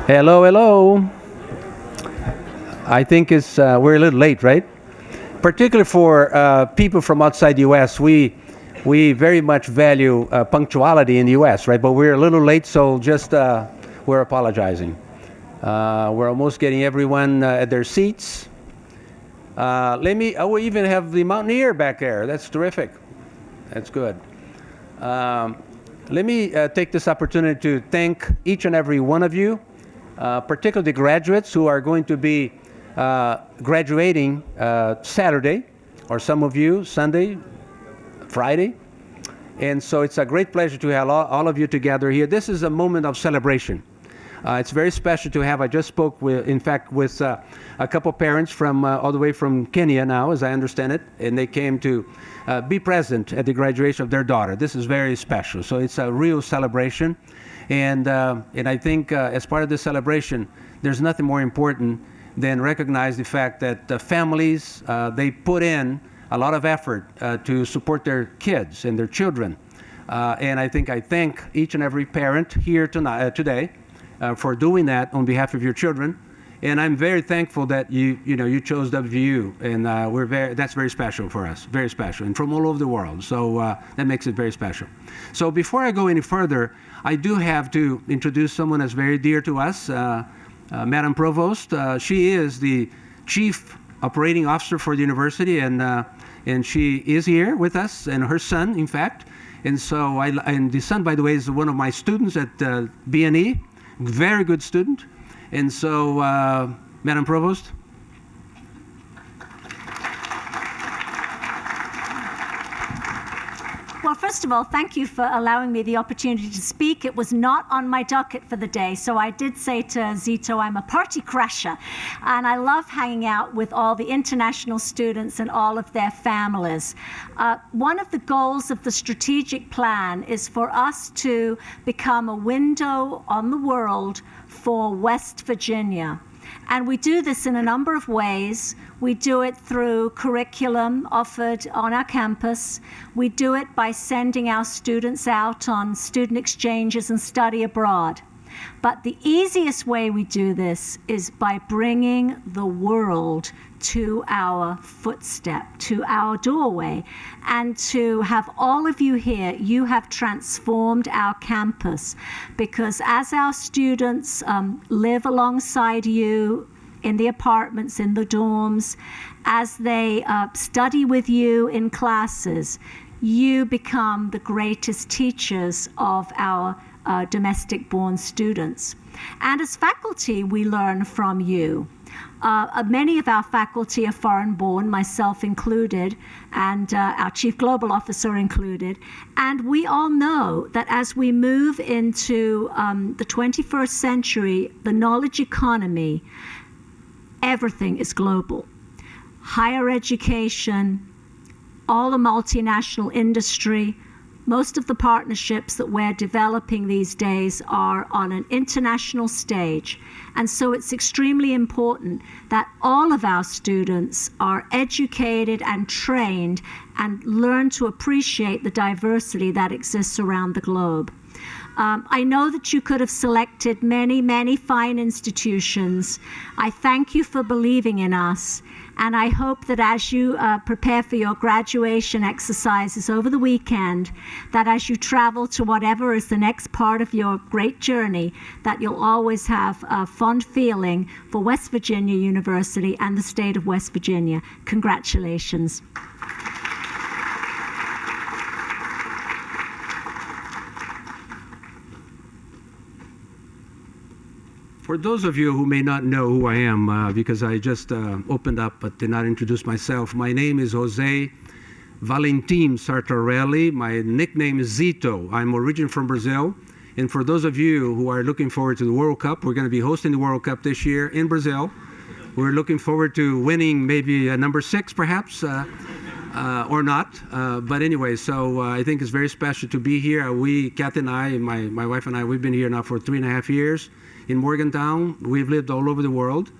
Hello, hello. I think we're a little late, right? Particularly for people from outside the U.S., we very much value punctuality in the U.S., right? But we're a little late, so just we're apologizing. We're almost getting everyone at their seats. We even have the Mountaineer back there. That's terrific. That's good. Let me take this opportunity to thank each and every one of you, particularly the graduates who are going to be graduating Saturday, or some of you Sunday, Friday. And so it's a great pleasure to have all of you together here. This is a moment of celebration. It's very special to have. I just spoke with a couple parents from all the way from Kenya now, as I understand it, and they came to be present at the graduation of their daughter. This is very special. So it's a real celebration, and I think as part of this celebration, there's nothing more important than recognize the fact that the families they put in a lot of effort to support their kids and their children, and I thank each and every parent here today. For doing that on behalf of your children, and I'm very thankful that you chose WVU, and that's very special for us, very special, and from all over the world. So that makes it very special. So before I go any further, I do have to introduce someone that's very dear to us, Madam Provost. She is the Chief Operating Officer for the university, and she is here with us, and her son, in fact. And so and the son, by the way, is one of my students at BNE. Very good student. And so, Madam Provost. Well, first of all, thank you for allowing me the opportunity to speak. It was not on my docket for the day, so I did say to Zito, I'm a party crasher, and I love hanging out with all the international students and all of their families. One of the goals of the strategic plan is for us to become a window on the world for West Virginia. And we do this in a number of ways. We do it through curriculum offered on our campus. We do it by sending our students out on student exchanges and study abroad. But the easiest way we do this is by bringing the world to our footstep, to our doorway. And to have all of you here, you have transformed our campus, because as our students live alongside you in the apartments, in the dorms, as they study with you in classes, you become the greatest teachers of our domestic-born students. And as faculty, we learn from you. Many of our faculty are foreign-born, myself included, and our Chief Global Officer included. And we all know that as we move into the 21st century, the knowledge economy, everything is global. Higher education, all the multinational industry, most of the partnerships that we're developing these days are on an international stage. And so it's extremely important that all of our students are educated and trained and learn to appreciate the diversity that exists around the globe. I know that you could have selected many, many fine institutions. I thank you for believing in us. And I hope that as you prepare for your graduation exercises over the weekend, that as you travel to whatever is the next part of your great journey, that you'll always have a fond feeling for West Virginia University and the state of West Virginia. Congratulations. For those of you who may not know who I am, because I just opened up but did not introduce myself, my name is Jose Valentim Sartorelli. My nickname is Zito. I'm originally from Brazil. And for those of you who are looking forward to the World Cup, we're going to be hosting the World Cup this year in Brazil. We're looking forward to winning maybe number 6 perhaps, or not. But anyway, so I think it's very special to be here. Kathy and I, my wife and I, we've been here now for 3.5 years. In Morgantown. We've lived all over the world,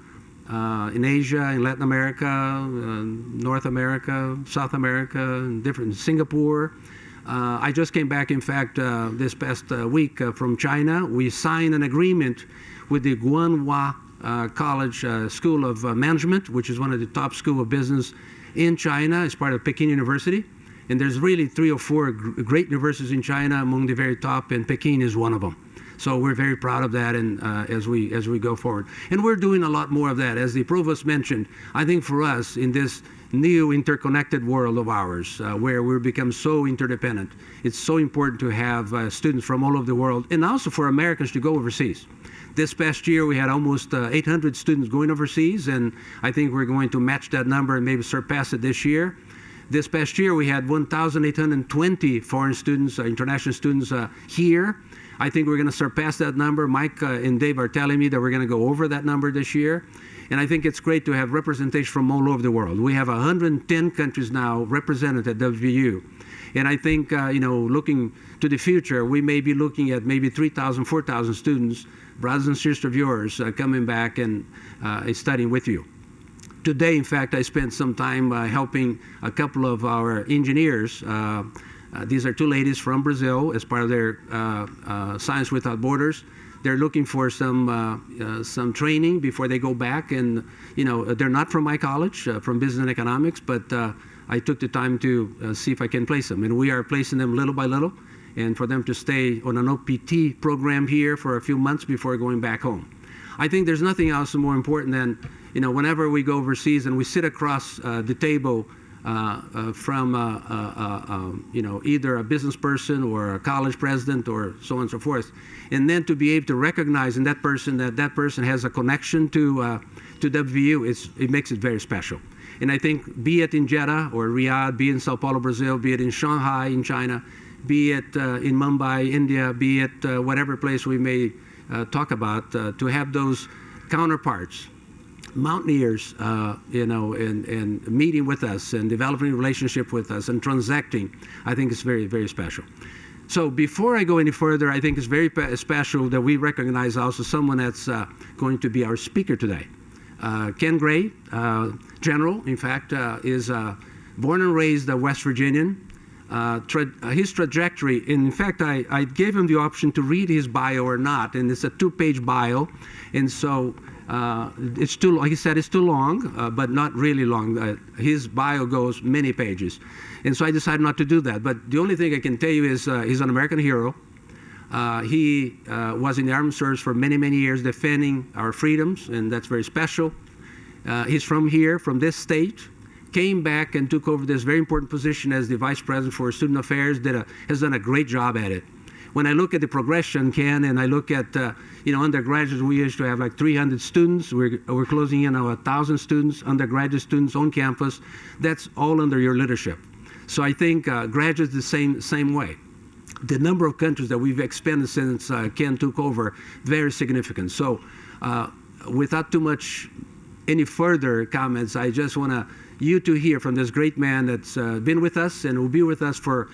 in Asia, in Latin America, North America, South America, Singapore. I just came back, in fact, this past week from China. We signed an agreement with the Guanhua College School of Management, which is one of the top schools of business in China as part of Peking University. And there's really 3 or 4 great universities in China among the very top, and Peking is one of them. So we're very proud of that, and as we go forward. And we're doing a lot more of that. As the provost mentioned, I think for us in this new interconnected world of ours, where we've become so interdependent, it's so important to have students from all over the world, and also for Americans to go overseas. This past year, we had almost 800 students going overseas, and I think we're going to match that number and maybe surpass it this year. This past year, we had 1,820 foreign students, international students here. I think we're going to surpass that number. Mike and Dave are telling me that we're going to go over that number this year. And I think it's great to have representation from all over the world. We have 110 countries now represented at WVU. And I think, looking to the future, we may be looking at maybe 3,000, 4,000 students, brothers and sisters of yours, coming back and studying with you. Today, in fact, I spent some time helping a couple of our engineers. These are 2 ladies from Brazil as part of their Science Without Borders. They're looking for some training before they go back, and they're not from my college, from Business and Economics, but I took the time to see if I can place them, and we are placing them little by little, and for them to stay on an OPT program here for a few months before going back home. I think there's nothing else more important than whenever we go overseas and we sit across the table from either a business person or a college president or so on and so forth, and then to be able to recognize in that person that person has a connection to WVU, it makes it very special. And I think, be it in Jeddah or Riyadh, be it in Sao Paulo, Brazil, be it in Shanghai in China, be it in Mumbai, India, be it whatever place we may talk about, to have those counterparts, mountaineers, and meeting with us and developing a relationship with us and transacting, I think is very, very special. So before I go any further, I think it's very special that we recognize also someone that's going to be our speaker today. Ken Gray, General, in fact, is born and raised a West Virginian. His trajectory, in fact, I gave him the option to read his bio or not, and it's a 2-page bio, and so it's too long. He said it's too long, but not really long. His bio goes many pages, and so I decided not to do that. But the only thing I can tell you is he's an American hero. He was in the armed service for many, many years defending our freedoms, and that's very special. He's from here, from this state, came back and took over this very important position as the Vice President for Student Affairs, has done a great job at it. When I look at the progression, Ken, and I look at, undergraduates, we used to have like 300 students. We're closing in on 1,000 students, undergraduate students on campus. That's all under your leadership. So I think graduates the same way. The number of countries that we've expanded since Ken took over, very significant. So without too much any further comments, I just want you to hear from this great man that's been with us and will be with us for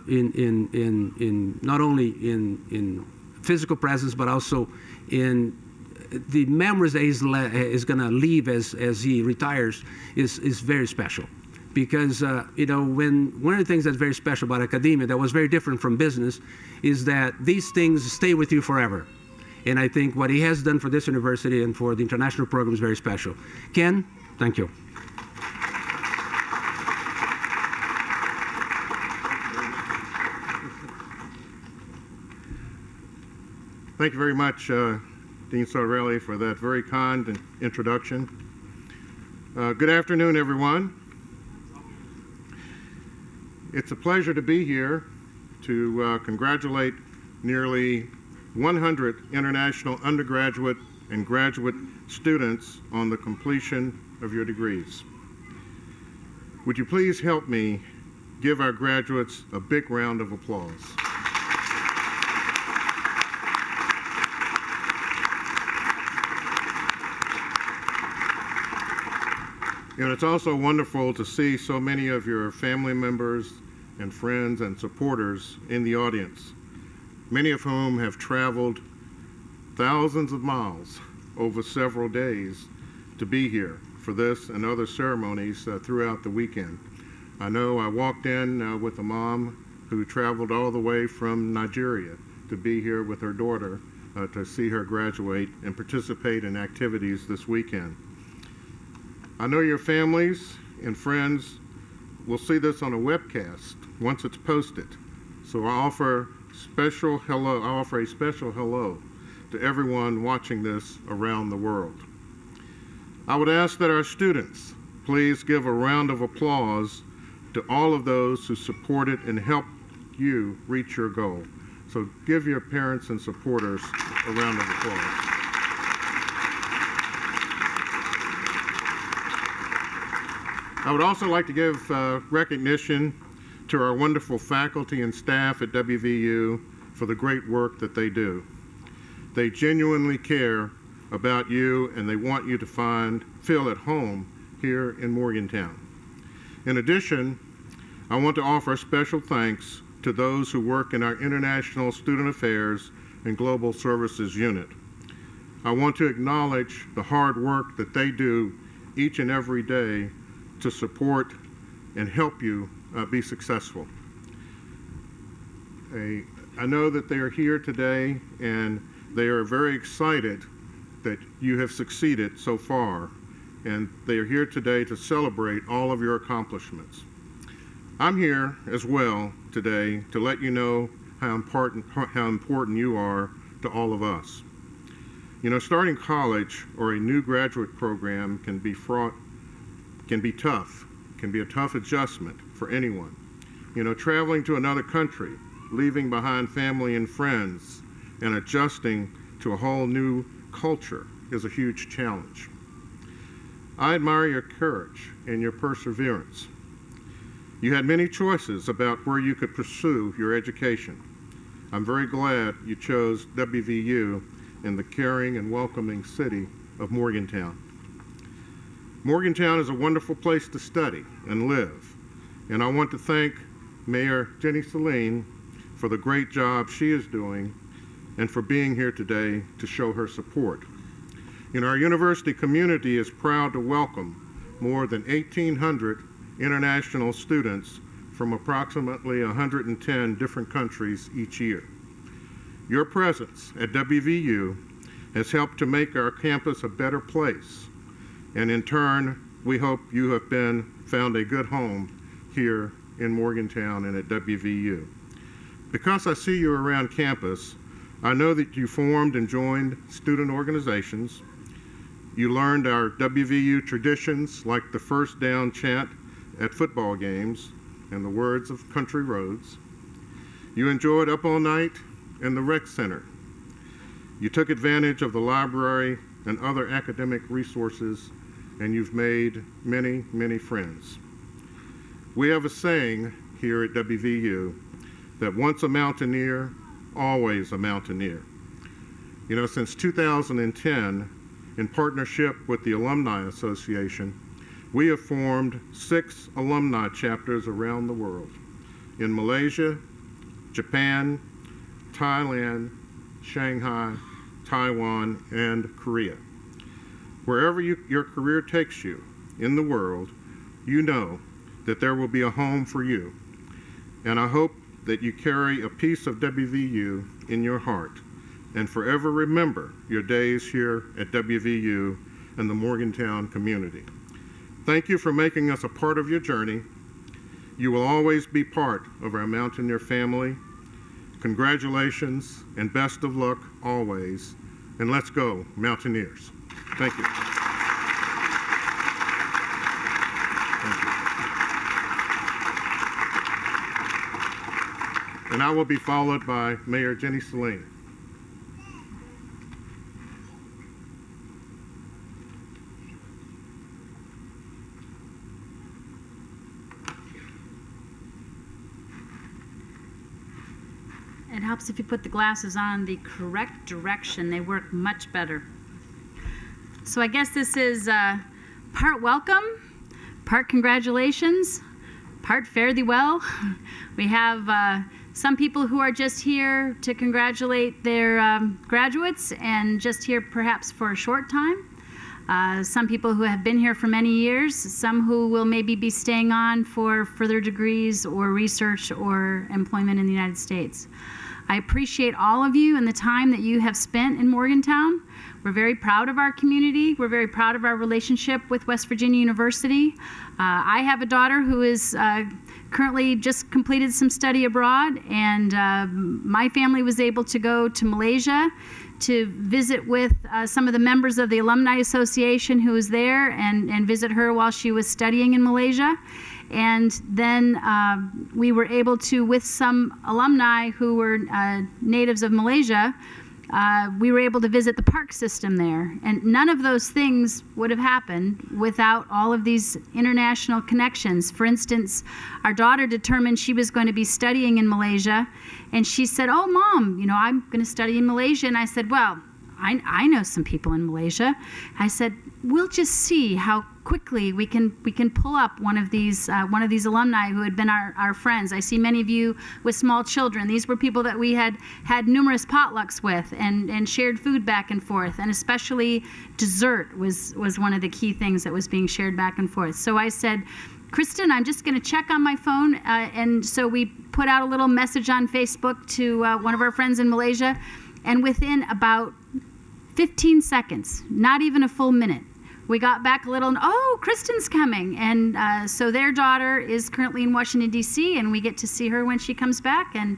in not only in physical presence, but also in the memories that he's going to leave as he retires is very special. Because when one of the things that's very special about academia that was very different from business is that these things stay with you forever. And I think what he has done for this university and for the international program is very special. Ken, thank you. Thank you very much, Dean Sartorelli, for that very kind introduction. Good afternoon, everyone. It's a pleasure to be here to congratulate nearly 100 international undergraduate and graduate students on the completion of your degrees. Would you please help me give our graduates a big round of applause? And it's also wonderful to see so many of your family members and friends and supporters in the audience, many of whom have traveled thousands of miles over several days to be here for this and other ceremonies throughout the weekend. I know I walked in with a mom who traveled all the way from Nigeria to be here with her daughter to see her graduate and participate in activities this weekend. I know your families and friends will see this on a webcast once it's posted. So I offer a special hello to everyone watching this around the world. I would ask that our students please give a round of applause to all of those who supported and helped you reach your goal. So give your parents and supporters a round of applause. I would also like to give recognition to our wonderful faculty and staff at WVU for the great work that they do. They genuinely care about you and they want you to feel at home here in Morgantown. In addition, I want to offer special thanks to those who work in our International Student Affairs and Global Services Unit. I want to acknowledge the hard work that they do each and every day to support and help you be successful. I know that they are here today and they are very excited that you have succeeded so far, and they are here today to celebrate all of your accomplishments. I'm here as well today to let you know how important you are to all of us. You know, starting college or a new graduate program can be tough, can be a tough adjustment for anyone. You know, traveling to another country, leaving behind family and friends, and adjusting to a whole new culture is a huge challenge. I admire your courage and your perseverance. You had many choices about where you could pursue your education. I'm very glad you chose WVU in the caring and welcoming city of Morgantown. Morgantown is a wonderful place to study and live, and I want to thank Mayor Jenny Saline for the great job she is doing and for being here today to show her support. And our university community is proud to welcome more than 1,800 international students from approximately 110 different countries each year. Your presence at WVU has helped to make our campus a better place, and in turn, we hope you have found a good home here in Morgantown and at WVU. Because I see you around campus, I know that you formed and joined student organizations. You learned our WVU traditions like the first down chant at football games and the words of country roads. You enjoyed Up All Night and the rec center. You took advantage of the library and other academic resources, and you've made many, many friends. We have a saying here at WVU that once a mountaineer, always a mountaineer. You know, since 2010, in partnership with the Alumni Association, we have formed 6 alumni chapters around the world: in Malaysia, Japan, Thailand, Shanghai, Taiwan, and Korea. Wherever your career takes you in the world, you know that there will be a home for you. And I hope that you carry a piece of WVU in your heart and forever remember your days here at WVU and the Morgantown community. Thank you for making us a part of your journey. You will always be part of our Mountaineer family. Congratulations and best of luck always. And let's go, Mountaineers. Thank you. Thank you. And I will be followed by Mayor Jenny Saline. It helps if you put the glasses on the correct direction. They work much better. So I guess this is part welcome, part congratulations, part fare thee well. We have some people who are just here to congratulate their graduates and just here perhaps for a short time. Some people who have been here for many years, some who will maybe be staying on for further degrees or research or employment in the United States. I appreciate all of you and the time that you have spent in Morgantown. We're very proud of our community. We're very proud of our relationship with West Virginia University. I have a daughter who is currently just completed some study abroad, and my family was able to go to Malaysia to visit with some of the members of the Alumni Association who was there and visit her while she was studying in Malaysia. And then we were able to, with some alumni who were natives of Malaysia, we were able to visit the park system there. And none of those things would have happened without all of these international connections. For instance, our daughter determined she was going to be studying in Malaysia, and she said, "Oh, Mom, I'm going to study in Malaysia." And I said, "Well, I know some people in Malaysia." I said, "We'll just see how quickly we can pull up one of these alumni who had been our friends. I see many of you with small children. These were people that we had numerous potlucks with and shared food back and forth, and especially dessert was one of the key things that was being shared back and forth." So I said, "Kristen, I'm just going to check on my phone." And so we put out a little message on Facebook to one of our friends in Malaysia, and within about 15 seconds, not even a full minute, we got back a little, "Oh, Kristen's coming." And so their daughter is currently in Washington, D.C., and we get to see her when she comes back. And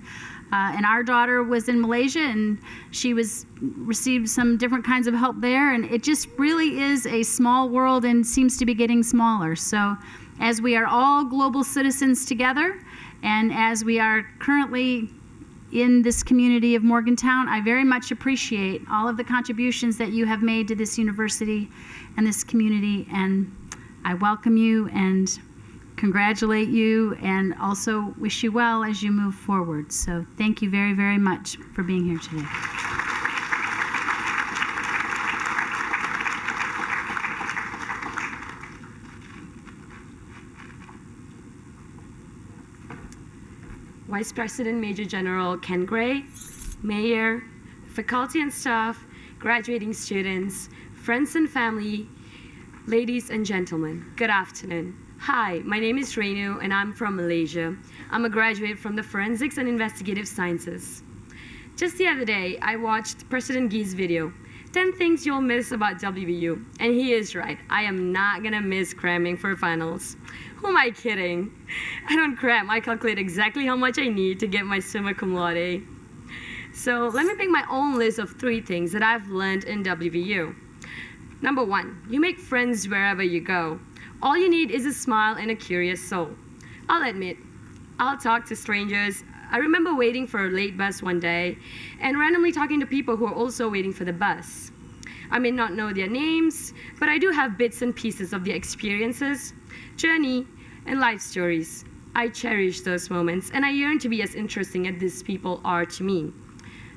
our daughter was in Malaysia, and she received some different kinds of help there. And it just really is a small world and seems to be getting smaller. So as we are all global citizens together, and as we are currently in this community of Morgantown, I very much appreciate all of the contributions that you have made to this university and this community, and I welcome you and congratulate you and also wish you well as you move forward. So thank you very, very much for being here today. Vice President Major General Ken Gray, Mayor, faculty and staff, graduating students, friends and family, ladies and gentlemen, good afternoon. Hi, my name is Renu and I'm from Malaysia. I'm a graduate from the Forensics and Investigative Sciences. Just the other day, I watched President Gee's video, 10 Things You'll Miss About WVU. And he is right, I am not gonna miss cramming for finals. Who am I kidding? I don't cram, I calculate exactly how much I need to get my summa cum laude. So let me make my own list of 3 things that I've learned in WVU. Number 1, you make friends wherever you go. All you need is a smile and a curious soul. I'll admit, I'll talk to strangers. I remember waiting for a late bus one day and randomly talking to people who are also waiting for the bus. I may not know their names, but I do have bits and pieces of their experiences, journey, and life stories. I cherish those moments, and I yearn to be as interesting as these people are to me.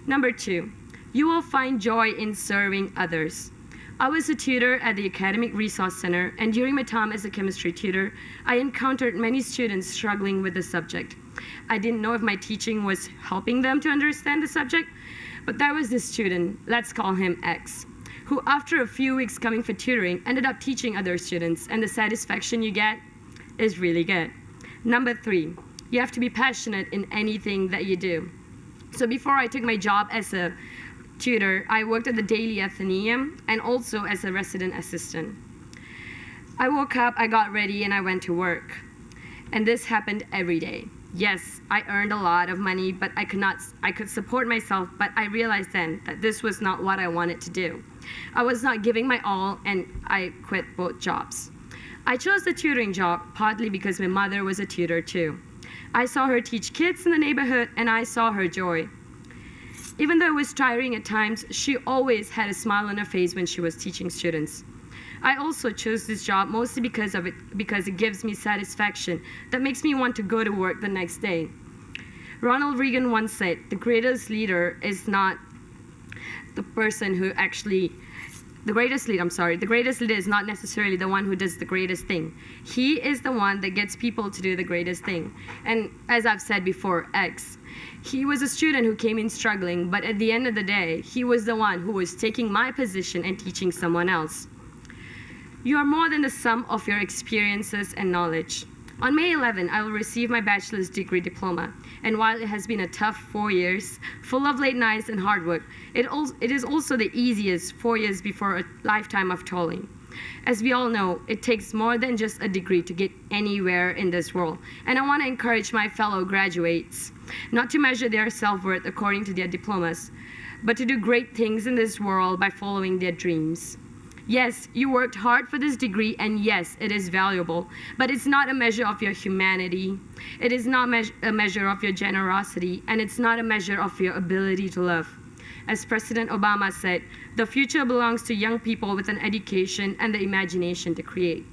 Number 2, you will find joy in serving others. I was a tutor at the Academic Resource Center, and during my time as a chemistry tutor, I encountered many students struggling with the subject. I didn't know if my teaching was helping them to understand the subject, but there was this student, let's call him X, who after a few weeks coming for tutoring ended up teaching other students, and the satisfaction you get is really good. Number 3, you have to be passionate in anything that you do. So before I took my job as a tutor, I worked at the Daily Athenaeum and also as a resident assistant. I woke up, I got ready, and I went to work. And this happened every day. Yes, I earned a lot of money, but I could support myself, but I realized then that this was not what I wanted to do. I was not giving my all, and I quit both jobs. I chose the tutoring job partly because my mother was a tutor too. I saw her teach kids in the neighborhood, and I saw her joy. Even though it was tiring at times, she always had a smile on her face when she was teaching students. I also chose this job mostly because it gives me satisfaction that makes me want to go to work the next day. Ronald Reagan once said, the greatest leader is not the greatest leader is not necessarily the one who does the greatest thing. He is the one that gets people to do the greatest thing. And as I've said before, X, he was a student who came in struggling, but at the end of the day, he was the one who was taking my position and teaching someone else. You are more than the sum of your experiences and knowledge. On May 11, I will receive my bachelor's degree diploma. And while it has been a tough 4 years, full of late nights and hard work, it is also the easiest 4 years before a lifetime of toiling. As we all know, it takes more than just a degree to get anywhere in this world. And I want to encourage my fellow graduates not to measure their self-worth according to their diplomas, but to do great things in this world by following their dreams. Yes, you worked hard for this degree, and yes, it is valuable, but it's not a measure of your humanity. It is not a measure of your generosity, and it's not a measure of your ability to love. As President Obama said, the future belongs to young people with an education and the imagination to create.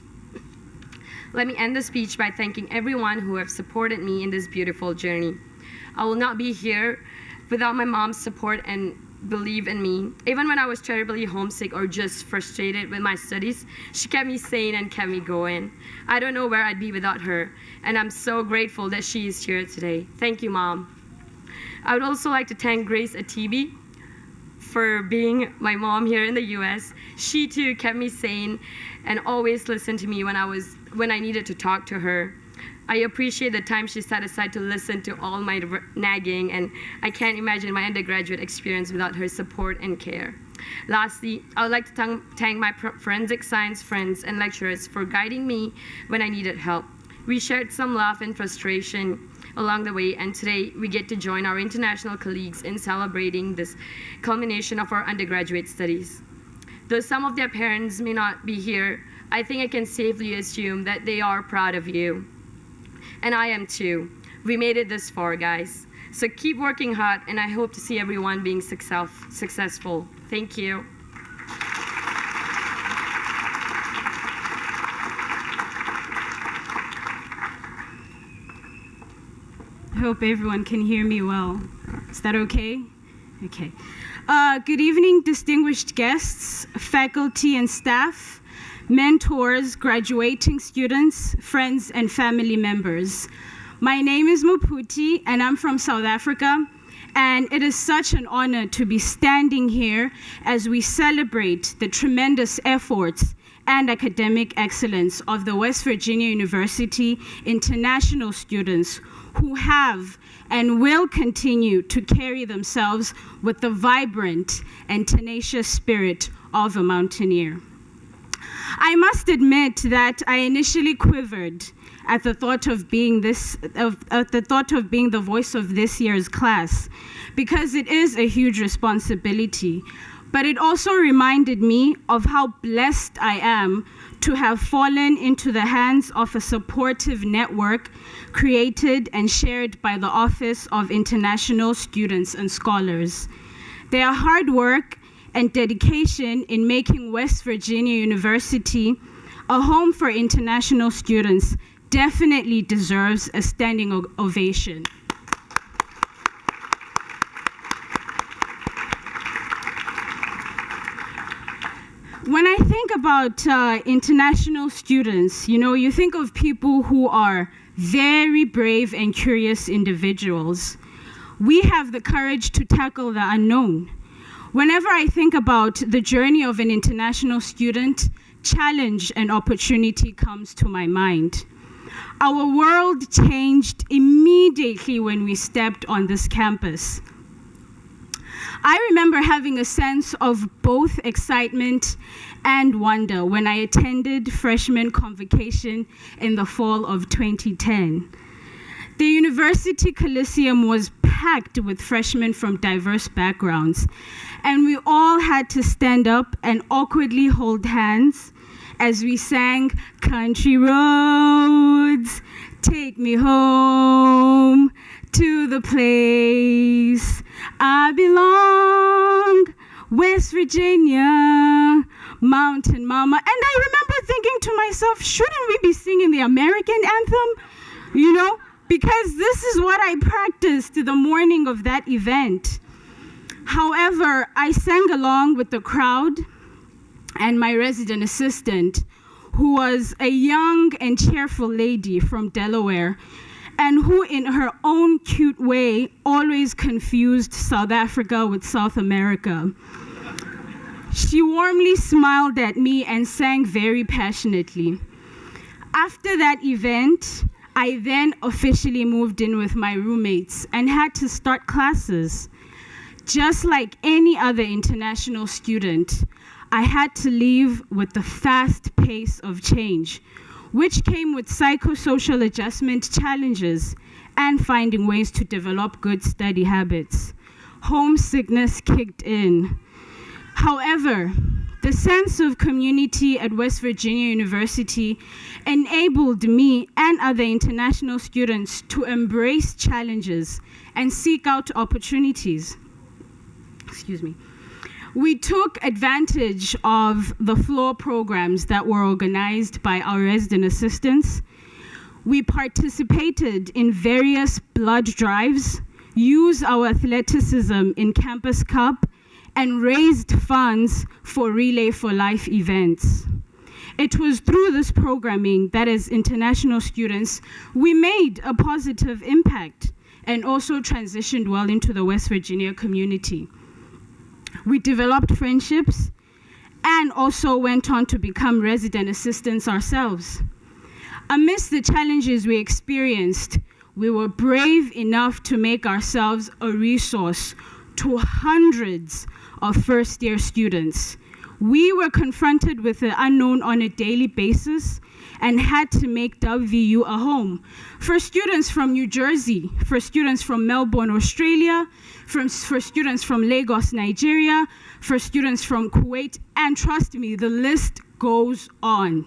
Let me end the speech by thanking everyone who have supported me in this beautiful journey. I will not be here without my mom's support and believe in me. Even when I was terribly homesick or just frustrated with my studies, she kept me sane and kept me going. I don't know where I'd be without her, and I'm so grateful that she is here today. Thank you, Mom. I would also like to thank Grace Atibi for being my mom here in the US. She too kept me sane and always listened to me when I needed to talk to her. I appreciate the time she set aside to listen to all my nagging, and I can't imagine my undergraduate experience without her support and care. Lastly, I would like to thank my forensic science friends and lecturers for guiding me when I needed help. We shared some laugh and frustration along the way, and today we get to join our international colleagues in celebrating this culmination of our undergraduate studies. Though some of their parents may not be here, I think I can safely assume that they are proud of you. And I am too. We made it this far, guys. So keep working hard, and I hope to see everyone being successful. Thank you. I hope everyone can hear me well. Is that okay? Okay. Good evening, distinguished guests, faculty and staff, mentors, graduating students, friends, and family members. My name is Muputi, and I'm from South Africa, and it is such an honor to be standing here as we celebrate the tremendous efforts and academic excellence of the West Virginia University international students who have and will continue to carry themselves with the vibrant and tenacious spirit of a mountaineer. I must admit that I initially quivered at the thought of being the voice of this year's class, because it is a huge responsibility. But it also reminded me of how blessed I am to have fallen into the hands of a supportive network created and shared by the Office of International Students and Scholars. Their hard work and dedication in making West Virginia University a home for international students definitely deserves a standing ovation. When I think about international students, you think of people who are very brave and curious individuals. We have the courage to tackle the unknown. Whenever I think about the journey of an international student, challenge and opportunity comes to my mind. Our world changed immediately when we stepped on this campus. I remember having a sense of both excitement and wonder when I attended freshman convocation in the fall of 2010. The University Coliseum was packed with freshmen from diverse backgrounds, and we all had to stand up and awkwardly hold hands as we sang "Country Roads, Take Me Home to the Place I Belong, West Virginia, Mountain Mama." And I remember thinking to myself, shouldn't we be singing the American anthem? Because this is what I practiced the morning of that event. However, I sang along with the crowd and my resident assistant, who was a young and cheerful lady from Delaware, and who in her own cute way always confused South Africa with South America. She warmly smiled at me and sang very passionately. After that event, I then officially moved in with my roommates and had to start classes. Just like any other international student, I had to live with the fast pace of change, which came with psychosocial adjustment challenges and finding ways to develop good study habits. Homesickness kicked in. However, the sense of community at West Virginia University enabled me and other international students to embrace challenges and seek out opportunities. Excuse me. We took advantage of the floor programs that were organized by our resident assistants. We participated in various blood drives, used our athleticism in Campus Cup, and raised funds for Relay for Life events. It was through this programming that as international students, we made a positive impact and also transitioned well into the West Virginia community. We developed friendships and also went on to become resident assistants ourselves. Amidst the challenges we experienced, we were brave enough to make ourselves a resource to hundreds of first-year students. We were confronted with the unknown on a daily basis and had to make WVU a home for students from New Jersey, for students from Melbourne, Australia, for students from Lagos, Nigeria, for students from Kuwait, and trust me, the list goes on.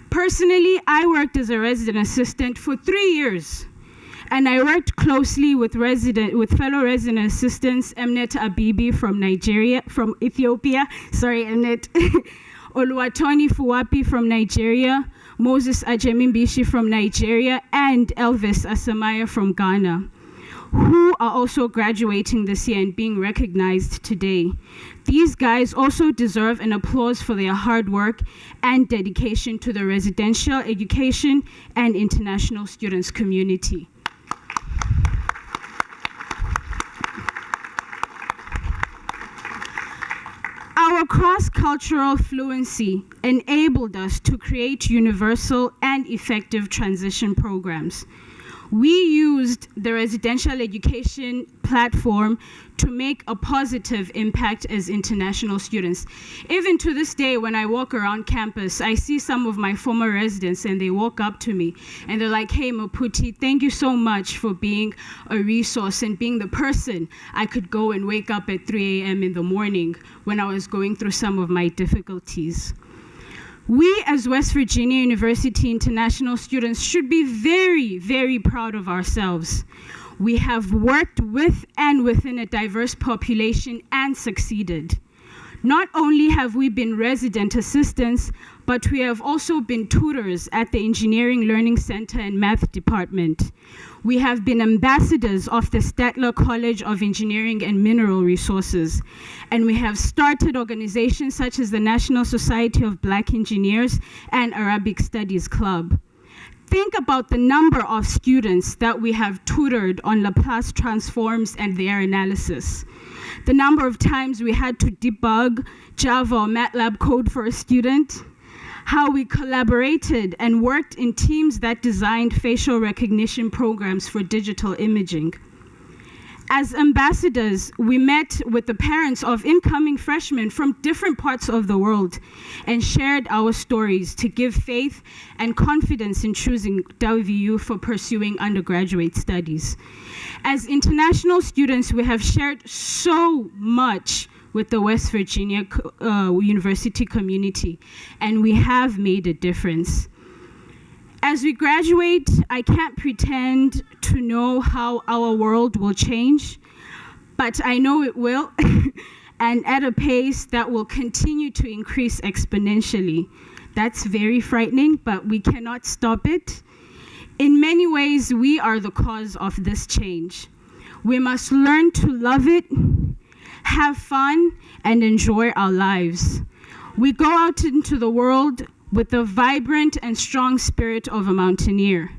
Personally, I worked as a resident assistant for 3 years, and I worked closely with fellow resident assistants, Emnet Abibi from Ethiopia, Emnet, Oluwatoni Fuwapi from Nigeria, Moses Ajemimbishi from Nigeria, and Elvis Asamaya from Ghana, who are also graduating this year and being recognized today. These guys also deserve an applause for their hard work and dedication to the residential education and international students community. Our cross-cultural fluency enabled us to create universal and effective transition programs. We used the residential education platform to make a positive impact as international students. Even to this day, when I walk around campus, I see some of my former residents and they walk up to me and they're like, "Hey, Maputi, thank you so much for being a resource and being the person I could go and wake up at 3 a.m. in the morning when I was going through some of my difficulties." We as West Virginia University international students should be very, very proud of ourselves. We have worked with and within a diverse population and succeeded. Not only have we been resident assistants, but we have also been tutors at the Engineering Learning Center and Math Department. We have been ambassadors of the Statler College of Engineering and Mineral Resources, and we have started organizations such as the National Society of Black Engineers and Arabic Studies Club. Think about the number of students that we have tutored on Laplace transforms and their analysis. The number of times we had to debug Java or MATLAB code for a student, how we collaborated and worked in teams that designed facial recognition programs for digital imaging. As ambassadors, we met with the parents of incoming freshmen from different parts of the world and shared our stories to give faith and confidence in choosing WVU for pursuing undergraduate studies. As international students, we have shared so much with the West Virginia University community, and we have made a difference. As we graduate, I can't pretend to know how our world will change, but I know it will, and at a pace that will continue to increase exponentially. That's very frightening, but we cannot stop it. In many ways, we are the cause of this change. We must learn to love it, have fun, and enjoy our lives. We go out into the world with the vibrant and strong spirit of a mountaineer.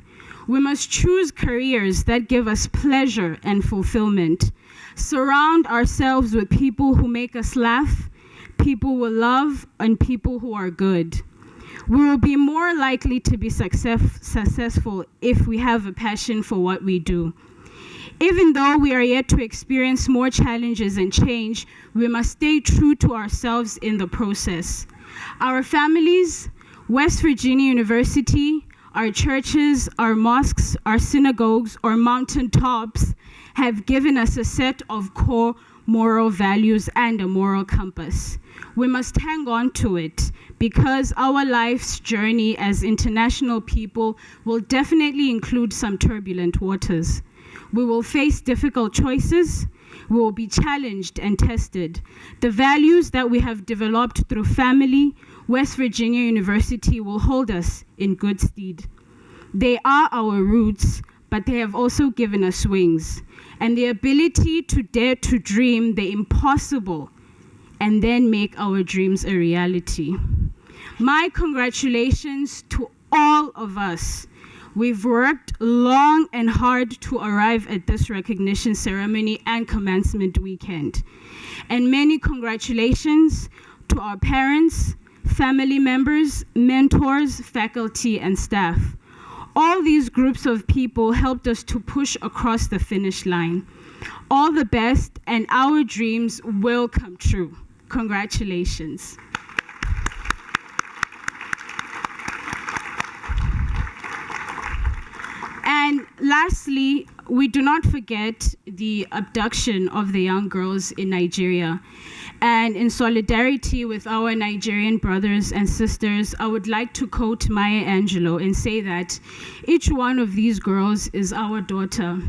We must choose careers that give us pleasure and fulfillment. Surround ourselves with people who make us laugh, people we love, and people who are good. We will be more likely to be successful if we have a passion for what we do. Even though we are yet to experience more challenges and change, we must stay true to ourselves in the process. Our families, West Virginia University, our churches, our mosques, our synagogues, or mountaintops have given us a set of core moral values and a moral compass. We must hang on to it because our life's journey as international people will definitely include some turbulent waters. We will face difficult choices. We will be challenged and tested. The values that we have developed through family, West Virginia University will hold us in good stead. They are our roots, but they have also given us wings and the ability to dare to dream the impossible and then make our dreams a reality. My congratulations to all of us. We've worked long and hard to arrive at this recognition ceremony and commencement weekend. And many congratulations to our parents, family members, mentors, faculty, and staff. All these groups of people helped us to push across the finish line. All the best, and our dreams will come true. Congratulations. And lastly, we do not forget the abduction of the young girls in Nigeria. And in solidarity with our Nigerian brothers and sisters, I would like to quote Maya Angelou and say that each one of these girls is our daughter,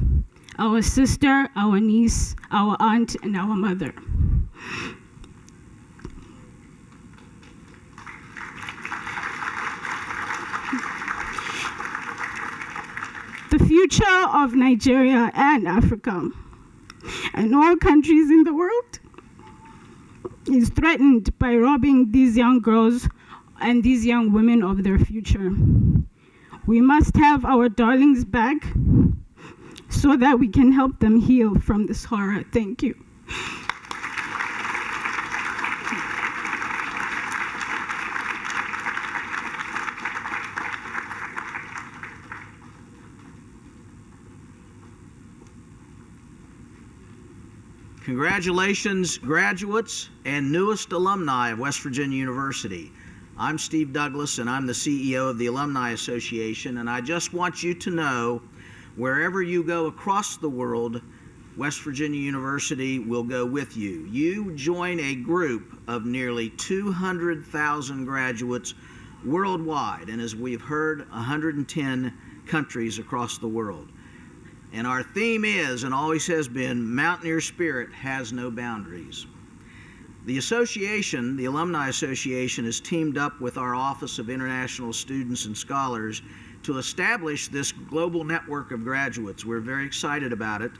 our sister, our niece, our aunt, and our mother. The future of Nigeria and Africa and all countries in the world is threatened by robbing these young girls and these young women of their future. We must have our darlings back so that we can help them heal from this horror. Thank you. Congratulations, graduates and newest alumni of West Virginia University. I'm Steve Douglas, and I'm the CEO of the Alumni Association, and I just want you to know, wherever you go across the world, West Virginia University will go with you. You join a group of nearly 200,000 graduates worldwide, and as we've heard, 110 countries across the world. And our theme is, and always has been, Mountaineer Spirit has no boundaries. The association, the Alumni Association, has teamed up with our Office of International Students and Scholars to establish this global network of graduates. We're very excited about it.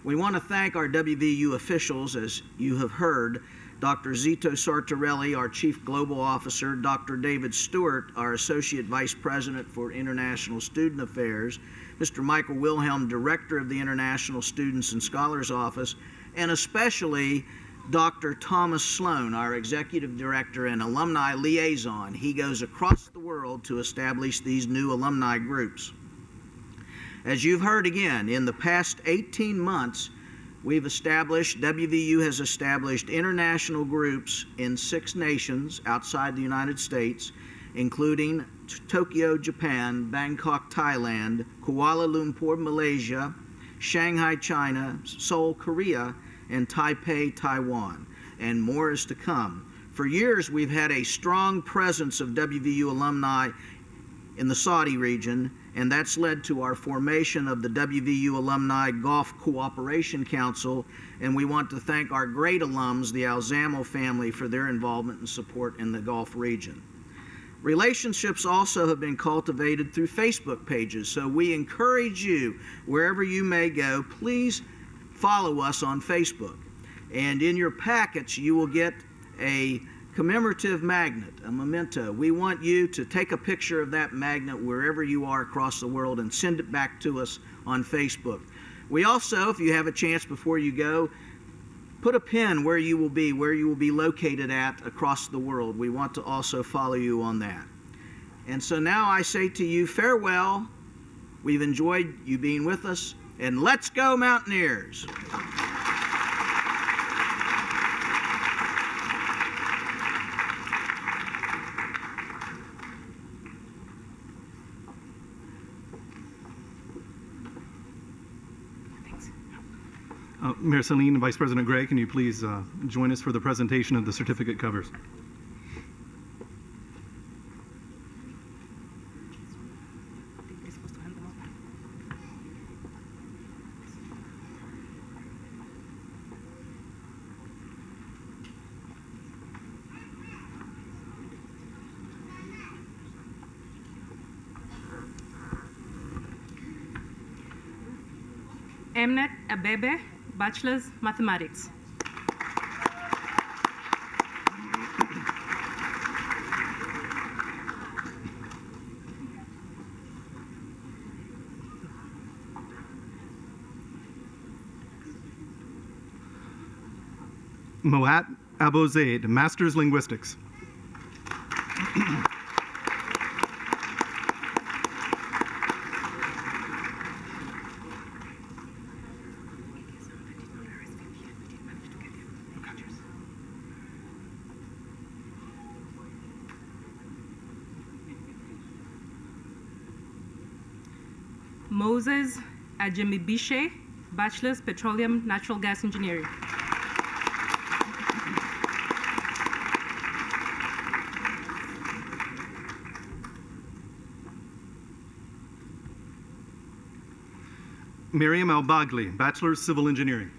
We want to thank our WVU officials, as you have heard, Dr. Zito Sartorelli, our Chief Global Officer, Dr. David Stewart, our Associate Vice President for International Student Affairs, Mr. Michael Wilhelm, Director of the International Students and Scholars Office, and especially Dr. Thomas Sloan, our Executive Director and Alumni Liaison. He goes across the world to establish these new alumni groups. As you've heard again, in the past 18 months, WVU has established international groups in 6 nations outside the United States, including Tokyo, Japan, Bangkok, Thailand, Kuala Lumpur, Malaysia, Shanghai, China, Seoul, Korea, and Taipei, Taiwan, and more is to come. For years, we've had a strong presence of WVU alumni in the Saudi region, and that's led to our formation of the WVU Alumni Gulf Cooperation Council, and we want to thank our great alums, the Alzamo family, for their involvement and support in the Gulf region. Relationships also have been cultivated through Facebook pages, so we encourage you, wherever you may go, please follow us on Facebook. And in your packets, you will get a commemorative magnet, a memento. We want you to take a picture of that magnet wherever you are across the world and send it back to us on Facebook. We also, if you have a chance before you go, put a pin where you will be located at across the world. We want to also follow you on that. And so now I say to you, farewell. We've enjoyed you being with us, and let's go Mountaineers! Mayor Saline and Vice President Gray, can you please join us for the presentation of the certificate covers? Emnet Abebe, Bachelor's Mathematics. Moat Abozaid, Master's Linguistics. Moses Ajimibishe, Bachelor's Petroleum Natural Gas Engineering. Miriam Al-Bagli, Bachelor's Civil Engineering.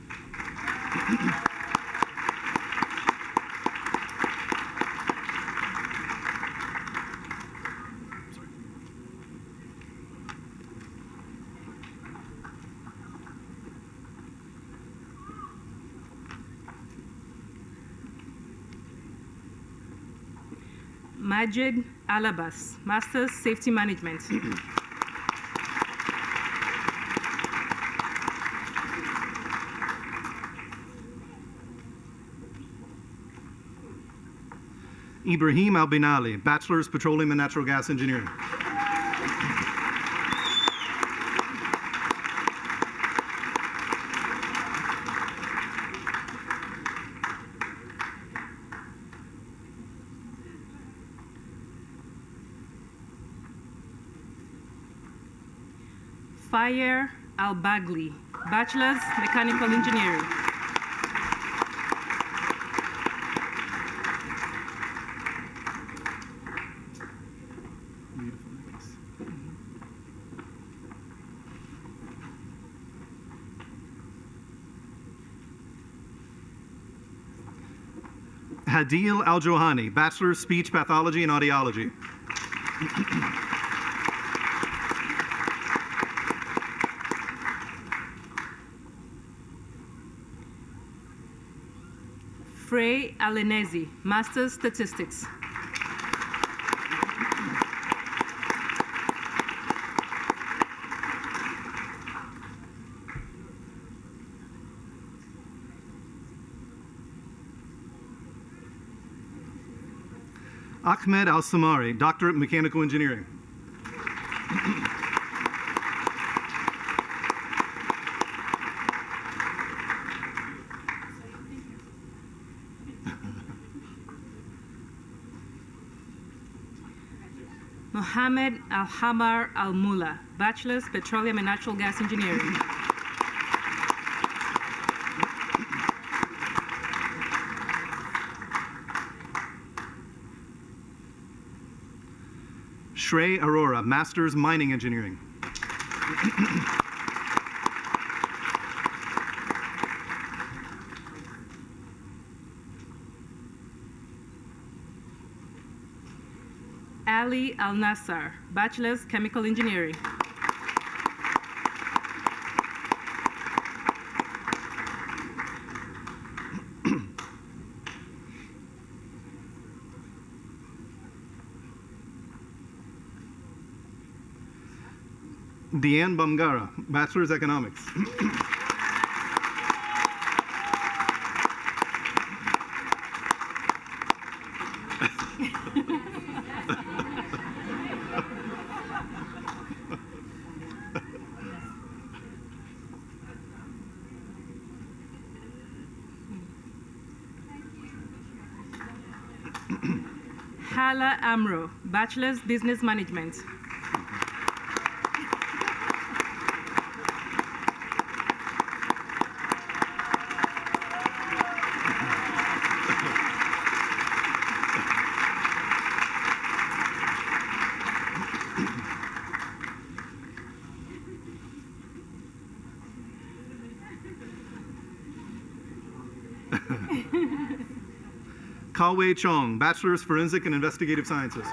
Majid Alabas, Master's Safety Management. Ibrahim Al-Binali, Bachelor's Petroleum and Natural Gas Engineering. Fayer Al-Bagli, Bachelor's Mechanical Engineering. Hadil Al-Johani, Bachelor's Speech Pathology and Audiology. Frey Alenezi, Master's Statistics. Ahmed Al-Samari, Doctorate in Mechanical Engineering. Mohammed Al-Hamar Al-Mula, Bachelor's Petroleum and Natural Gas Engineering. Shrey Arora, Master's Mining Engineering. Ali Al-Nassar, Bachelor's Chemical Engineering. Deanne Bamgara, Bachelor's Economics. Hala Amro, Bachelor's Business Management. Kawei Chong, Bachelor's Forensic and Investigative Sciences.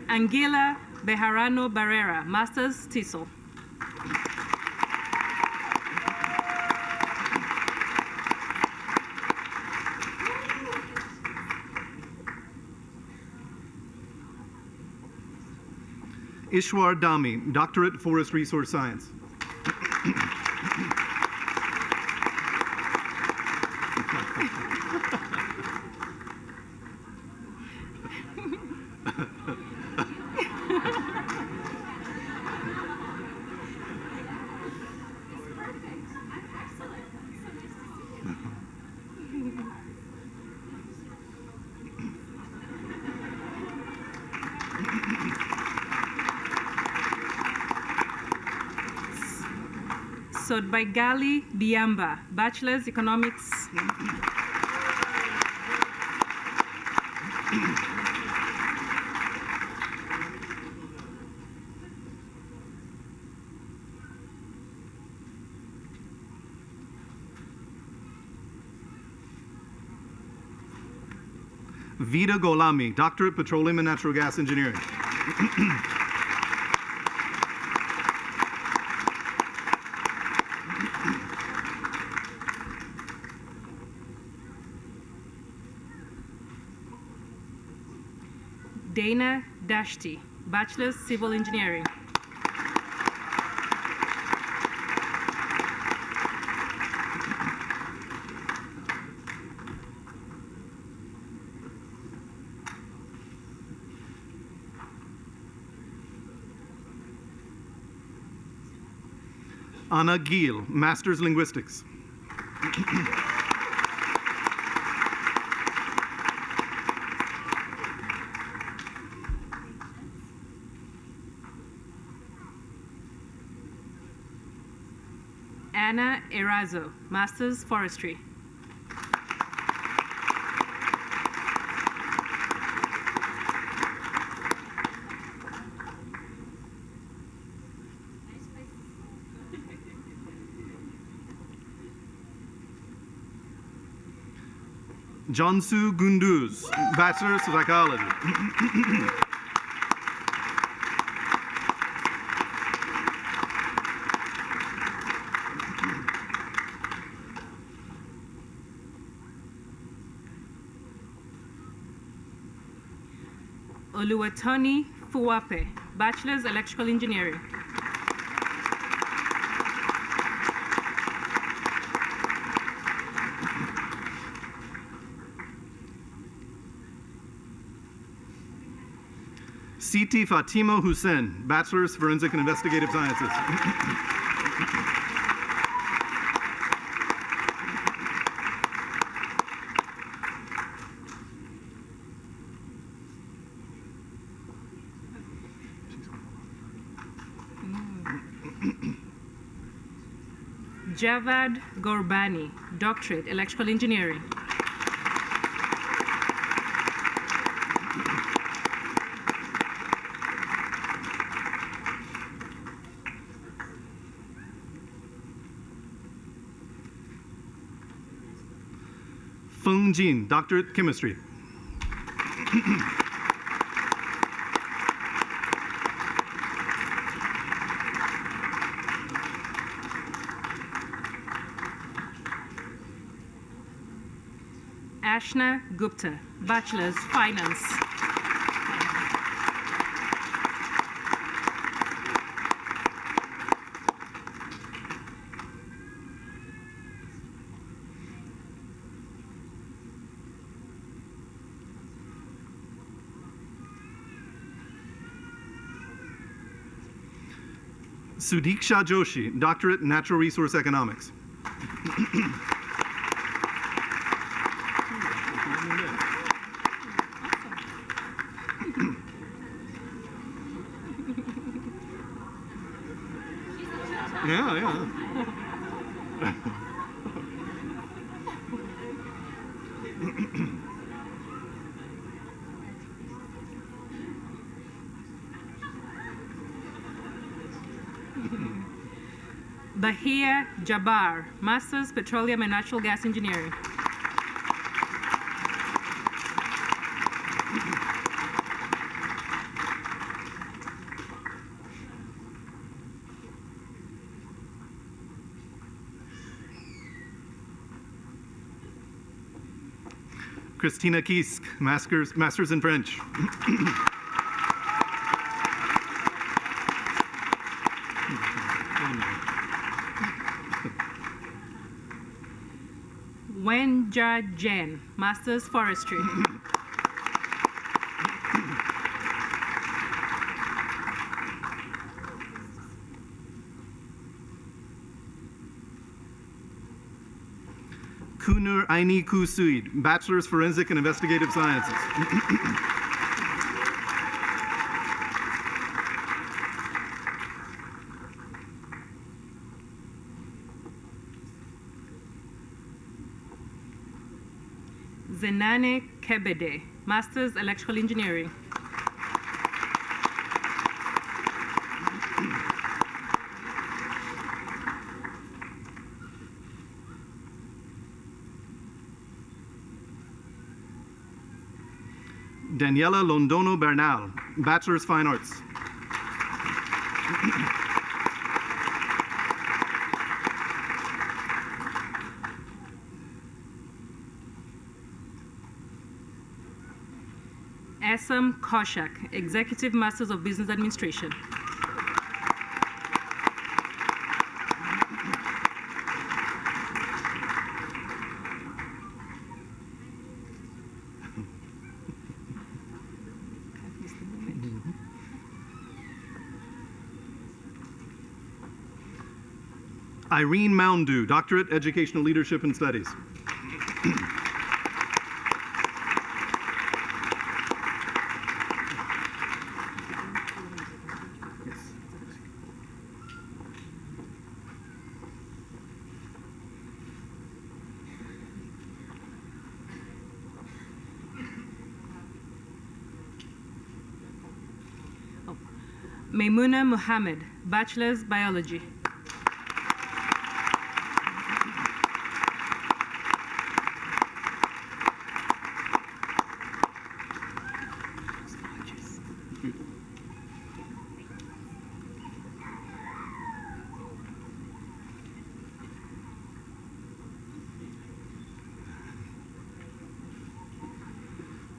Angela Bejarano Barrera, Master's TESOL. Ishwar Dami, Doctorate Forest Resource Science. Sodbaigali Biamba, Bachelor's Economics. Vida Golami, Doctorate Petroleum and Natural Gas Engineering. Dana Dashti, Bachelor's Civil Engineering. Anna Giel, Master's Linguistics. Anna Erazo, Master's Forestry. Jansu Gunduz, Bachelor's of Psychology. Oluwatoni Fuwape, Bachelor's Electrical Engineering. Siti Fatima Hussein, Bachelor's Forensic and Investigative Sciences. Javad Gorbani, Doctorate, Electrical Engineering. Feng Jin, Doctorate, Chemistry. Ashna Gupta, Bachelor's, Finance. Sudiksha Joshi, Doctorate in Natural Resource Economics. Yeah. Bahia Jabbar, Masters Petroleum and Natural Gas Engineering. Christina Kisk, Masters in French. Wenja Jen, Masters Forestry. Kunur Aini Kusuid, Bachelor's Forensic and Investigative Sciences. Zenane Kebede, Masters Electrical Engineering. Daniela Londono Bernal, Bachelor's Fine Arts. Assam Koshak, Executive Masters of Business Administration. Irene Moundu, Doctorate, Educational Leadership and Studies. Maimuna Muhammad, Bachelor's Biology.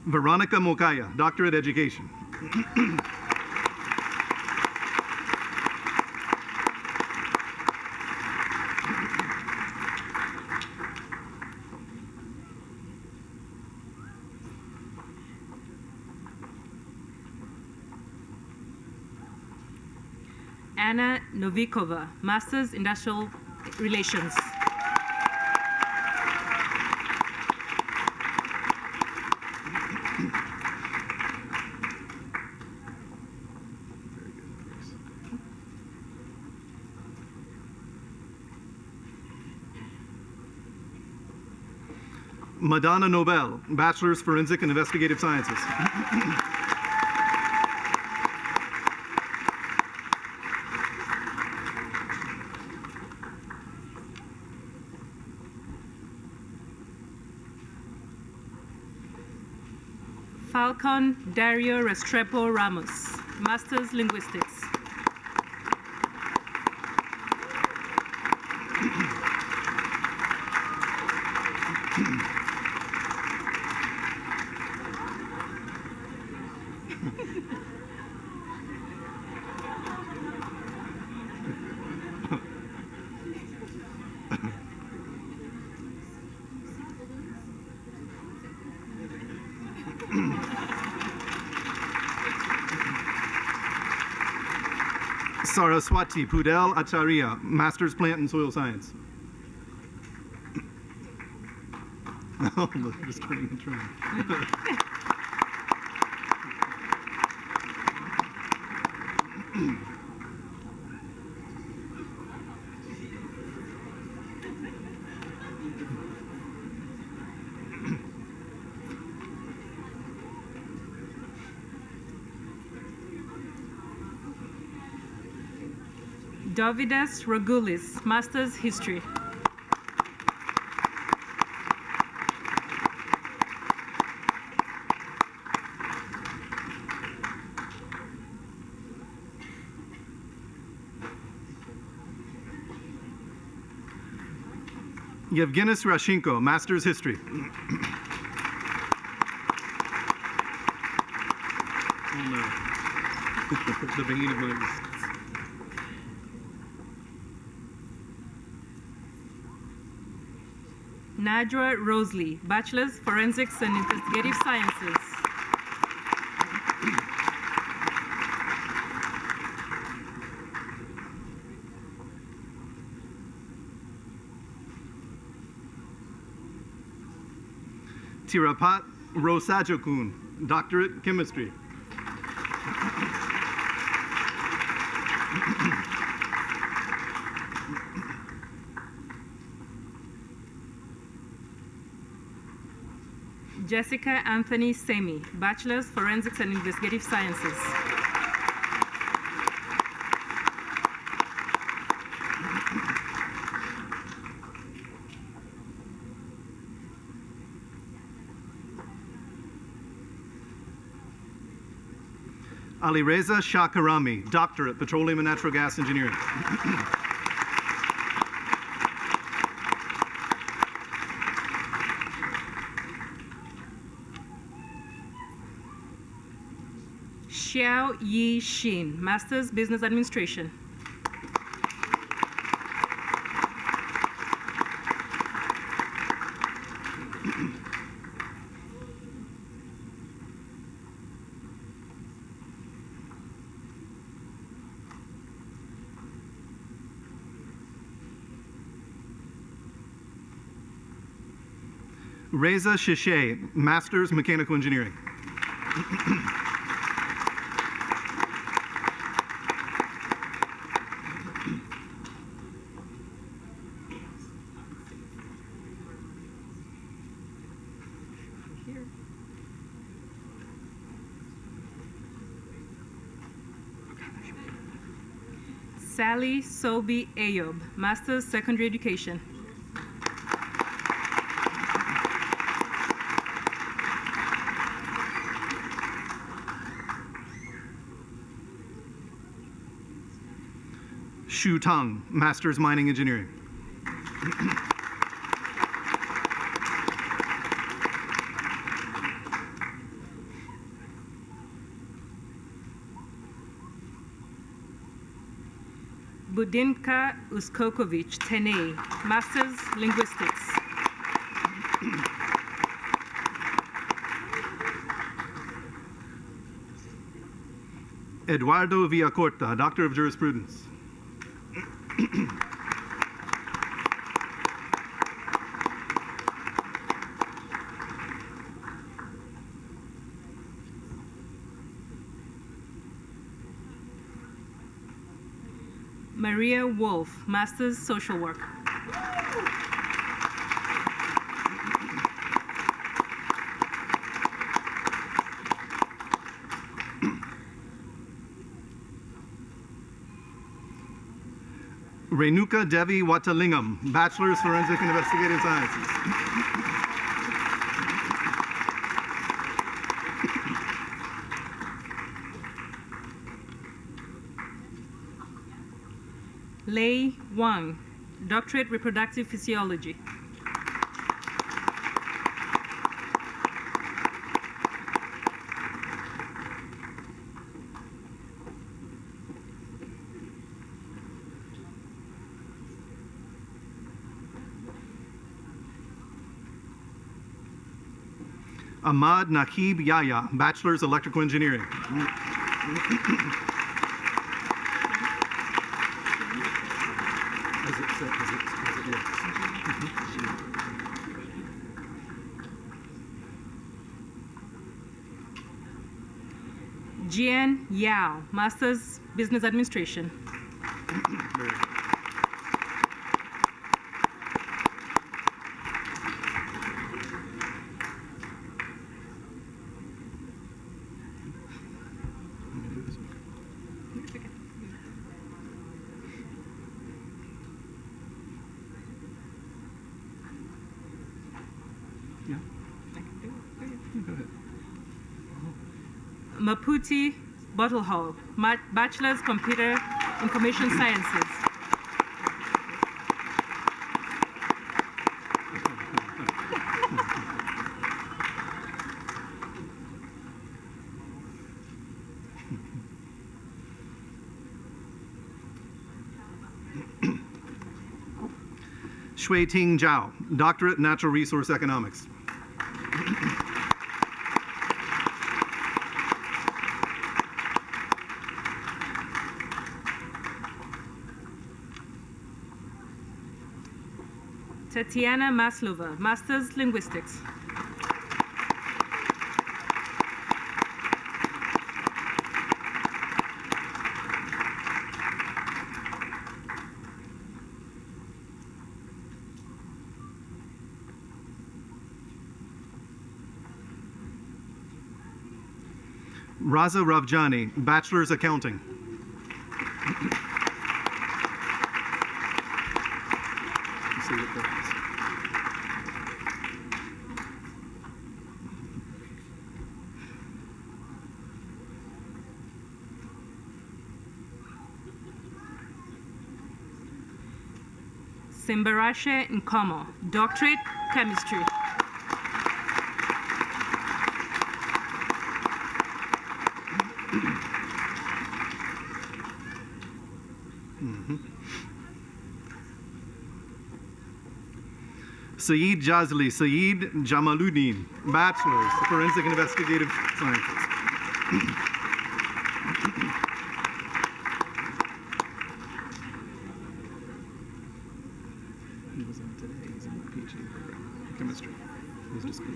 Veronica Mokaya, Doctorate, Education. Anna Novikova, Masters Industrial Relations. Madonna Nobel, Bachelor's Forensic and Investigative Sciences. Falcon Dario Restrepo Ramos, Masters Linguistics. Saraswati Pudel Acharya, Master's Plant and Soil Science. Oh, look, just turning a train. Dovidas Ragulis, Master's History. Yevgenis Rashenko, Master's History. Oh, no. The banging of mics. Nadra Rosley, Bachelor's Forensics and Investigative Sciences. Tirapat Rosajakun, Doctorate Chemistry. Jessica Anthony Semi, Bachelor's Forensics and Investigative Sciences. Alireza Shakarami, Doctorate, Petroleum and Natural Gas Engineering. Xiao Yi Xin, Master's Business Administration. Reza Shishay, Master's Mechanical Engineering. Sally Sobi Ayob, Master's Secondary Education. Shu Tang, Master's Mining Engineering. Budinka Uskokovic, Tenei, Master's Linguistics. Eduardo Villacorta, Doctor of Jurisprudence. Maria Wolf, Master's Social Work. Renuka Devi Watalingam, Bachelor's Forensic and Investigative Sciences. Lei Wang, Doctorate Reproductive Physiology. Ahmad Naqib Yahya, Bachelor's Electrical Engineering. Jian Yao, Master's Business Administration. Maputi Bottlehall, Bachelor's Computer Information Sciences. Shui-Ting Zhao, Doctorate Natural Resource Economics. Tatiana Maslova, Master's Linguistics. Raza Ravjani, Bachelor's Accounting. Simbarashe Nkomo, Doctorate Chemistry. Saeed Jazli, Saeed Jamaluddin, Bachelor's, Forensic Investigative Sciences. He was in today, he's in the PhD program, chemistry.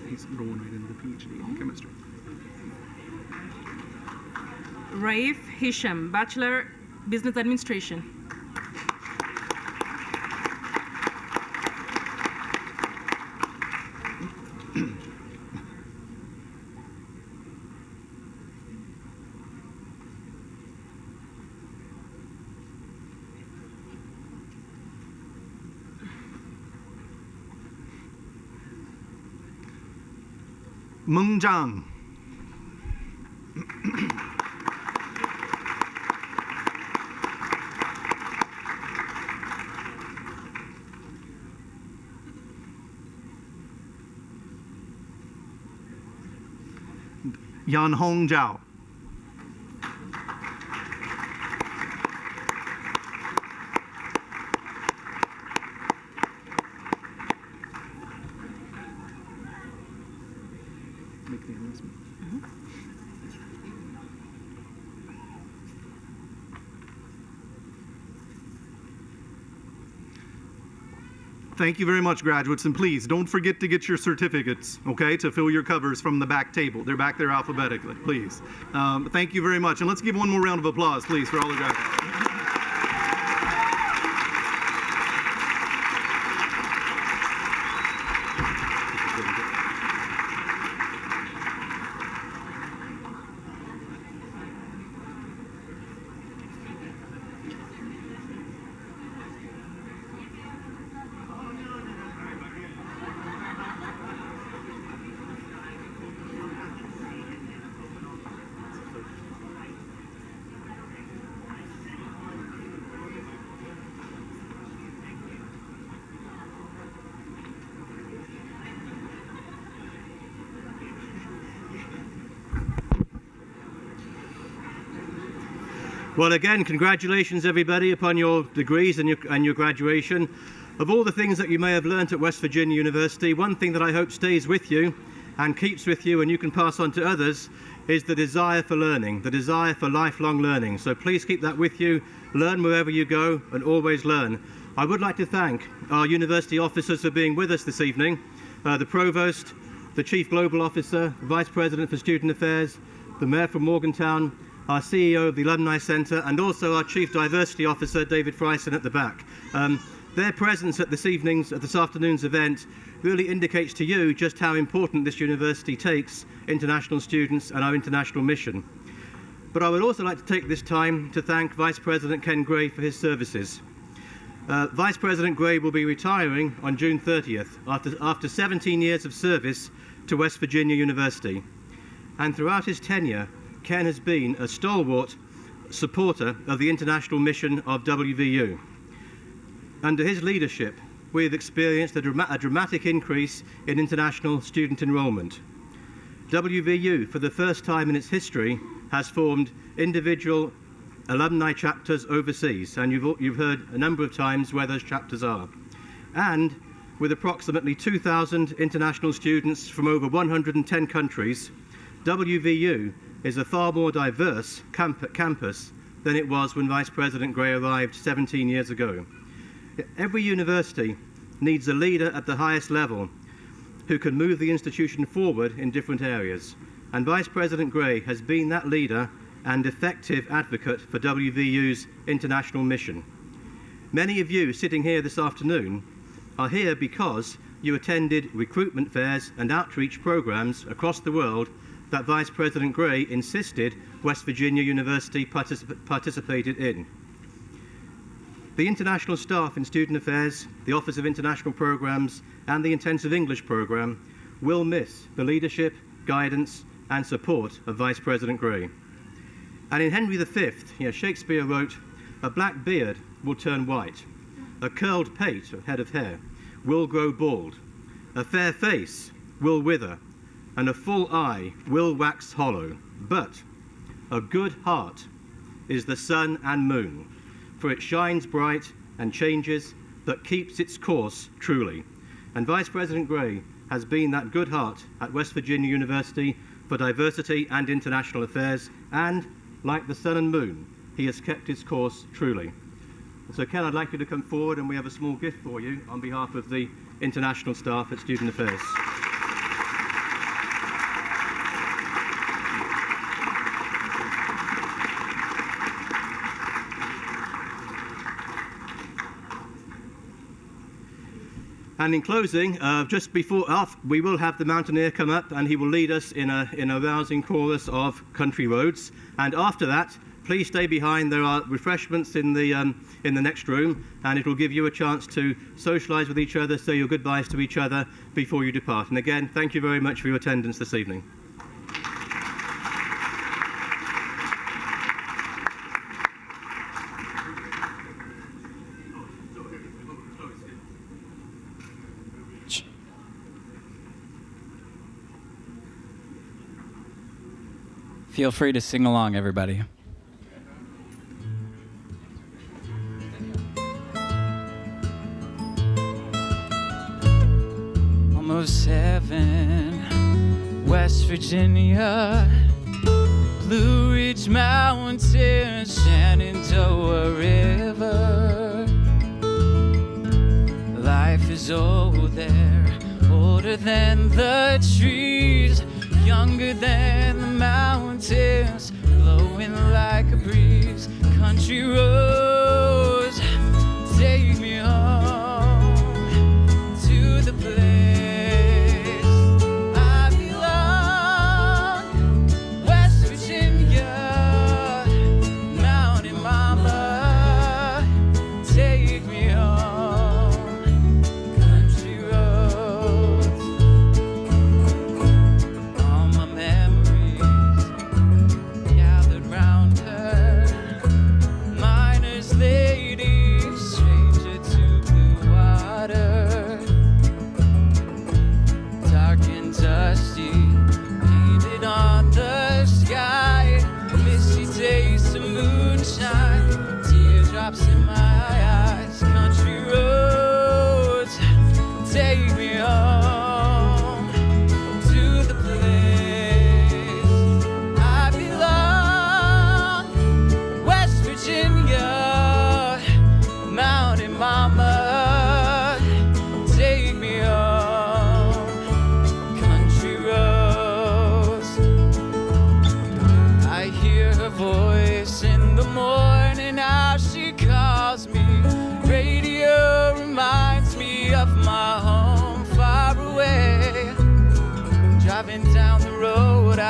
He's going right into the PhD in chemistry. Raif Hisham, Bachelor Business Administration. Meng Zhang. Yan Hong Zhao. Make the announcement. Thank you very much, graduates, and please don't forget to get your certificates, okay, to fill your covers from the back table. They're back there alphabetically, please. Thank you very much, and let's give one more round of applause, please, for all the graduates. Well, again, congratulations, everybody, upon your degrees and your graduation. Of all the things that you may have learnt at West Virginia University, one thing that I hope stays with you and keeps with you and you can pass on to others is the desire for learning, the desire for lifelong learning. So please keep that with you. Learn wherever you go and always learn. I would like to thank our university officers for being with us this evening, the Provost, the Chief Global Officer, Vice President for Student Affairs, the Mayor from Morgantown, our CEO of the Alumni Centre, and also our Chief Diversity Officer, David Fryson, at the back. Their presence at this afternoon's event really indicates to you just how important this university takes international students and our international mission. But I would also like to take this time to thank Vice President Ken Gray for his services. Vice President Gray will be retiring on June 30th after 17 years of service to West Virginia University. And throughout his tenure, Ken has been a stalwart supporter of the international mission of WVU. Under his leadership, we have experienced a dramatic increase in international student enrollment. WVU, for the first time in its history, has formed individual alumni chapters overseas, and you've heard a number of times where those chapters are. And with approximately 2,000 international students from over 110 countries, WVU is a far more diverse campus than it was when Vice President Gray arrived 17 years ago. Every university needs a leader at the highest level who can move the institution forward in different areas, and Vice President Gray has been that leader and effective advocate for WVU's international mission. Many of you sitting here this afternoon are here because you attended recruitment fairs and outreach programs across the world that Vice President Gray insisted West Virginia University participated in. The international staff in Student Affairs, the Office of International Programs, and the Intensive English Program will miss the leadership, guidance, and support of Vice President Gray. And in Henry V, Shakespeare wrote, "A black beard will turn white, a curled pate or head of hair will grow bald, a fair face will wither, and a full eye will wax hollow. But a good heart is the sun and moon, for it shines bright and changes, but keeps its course truly." And Vice President Gray has been that good heart at West Virginia University for diversity and international affairs, and like the sun and moon, he has kept his course truly. So Ken, I'd like you to come forward, and we have a small gift for you on behalf of the international staff at Student Affairs. And in closing, we will have the Mountaineer come up, and he will lead us in a rousing chorus of Country Roads. And after that, please stay behind. There are refreshments in the next room, and it will give you a chance to socialise with each other, say your goodbyes to each other before you depart. And again, thank you very much for your attendance this evening. Feel free to sing along, everybody. Almost heaven, West Virginia, Blue Ridge Mountains, Shenandoah River. Life is old there, older than the trees, younger than the mountains, blowing like a breeze. Country roads, take me home to the place I belong. West Virginia, Mountain Mama, take me home. Country roads. All my memories gathered round her, miner's lady, stranger to blue water.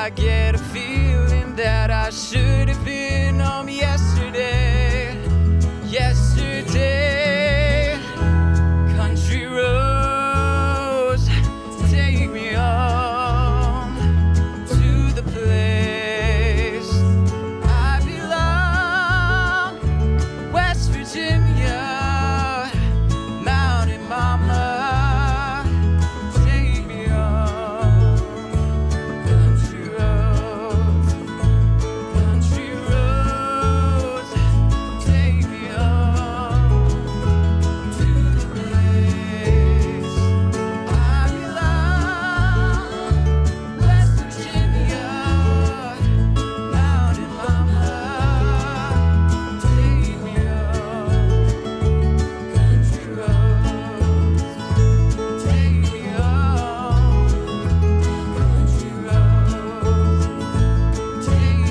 I get a feeling that I should have been home yesterday. Yesterday, country roads take me home to the place I belong. West Virginia, Mountain Mama, take me home. Country roads, take me home to the place I belong. West Virginia, Mountain Mama, take me home. Country roads, take me home. Country roads, take me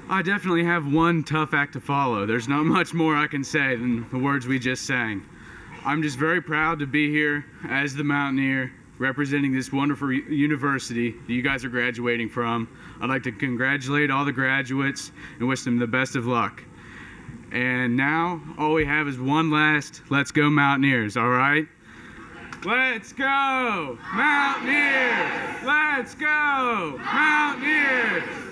I definitely have one tough act to follow. There's not much more I can say than the words we just sang. I'm just very proud to be here as the Mountaineer, representing this wonderful university that you guys are graduating from. I'd like to congratulate all the graduates and wish them the best of luck. And now, all we have is one last Let's Go Mountaineers, all right? Let's go Mountaineers! Let's go Mountaineers!